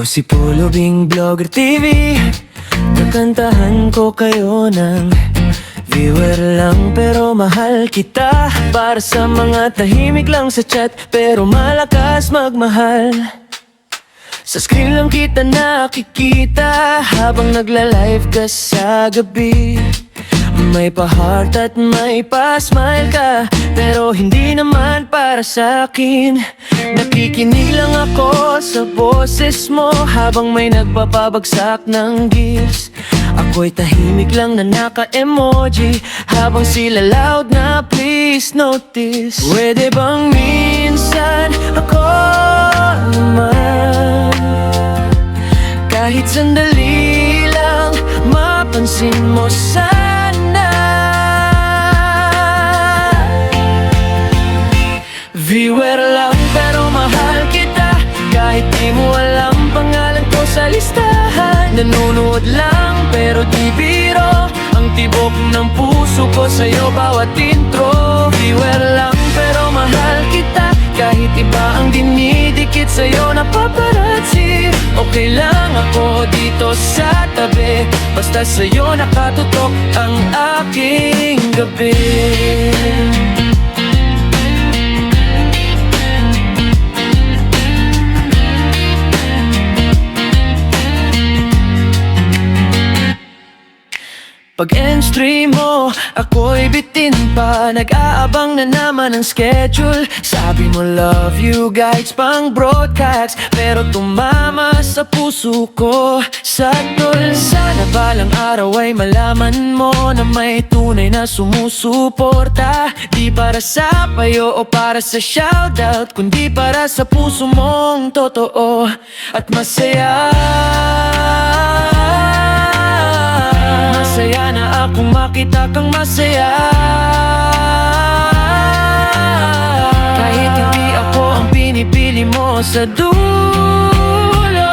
si Polo Bing Vlogger TV. Kakantahan ko kayo ng viewer lang pero mahal kita. Para sa mga tahimik lang sa chat pero malakas magmahal. Sa screen lang kita nakikita habang nagla-live ka sa gabi. May pa-heart at may pa-smile ka pero hindi naman para sa akin. Nakikinig lang ako sa boses mo habang may nagpapabagsak ng gifts. Ako'y tahimik lang na naka-emoji habang sila loud na please notice. Pwede bang minsan ako naman kahit sandali lang mapansin mo sana. Viewer lang pero mahal kita kahit di mo alam pangalan ko sa listahan. Nanonood lang pero di biro ang tibok ng puso ko sa'yo bawat intro. Viewer lang pero mahal kita kahit iba ang dinidikit sa'yo na paparazzi. Okay lang ako dito sa tabi basta sa'yo nakatutok ang aking gabi. Pag end-stream mo, ako'y bitin pa. Nag-aabang na naman ang schedule. Sabi mo love you guys pang broadcast pero tumama sa puso ko satol. Sana balang araw ay malaman mo na may tunay na sumusuporta. Di para sa payo o para sa shoutout kundi para sa puso mong totoo at masaya. Masaya na akong makita kang masaya kahit hindi ako ang pinipili mo sa dulo.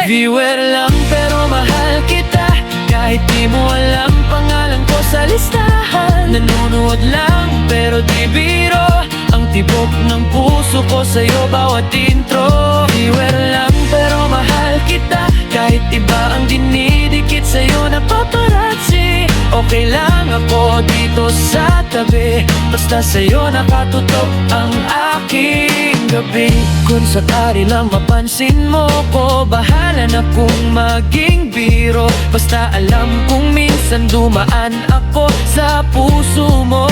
Viewer lang pero mahal kita kahit di mo alam pangalan ko sa listahan. Nanonood lang pero di biro ang tibok ng puso ko sa'yo bawat intro. Viewer lang pero mahal kita kahit iba ang dinidikit sa'yo na paparazzi. Okay lang ako dito sa tabi basta sa'yo nakatutok ang aking gabi. Kung sakali lang mapansin mo ko, bahala na kung maging biro. Basta alam kong minsan dumaan ako sa puso mo.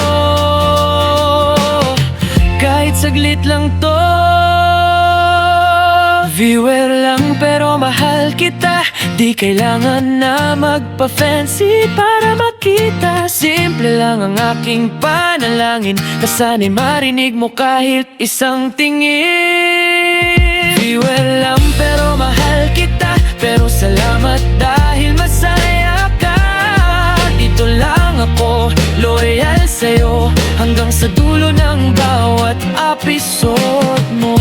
Kahit saglit lang to. Viewer lang pero mahal kita. Di kailangan na magpa-fancy para makita. Simple lang ang aking panalangin na sana'y marinig mo kahit isang tingin. Viewer lang pero mahal kita pero salamat dahil masaya ka. Dito lang ako, loyal sa'yo hanggang sa dulo ng bawat episode mo.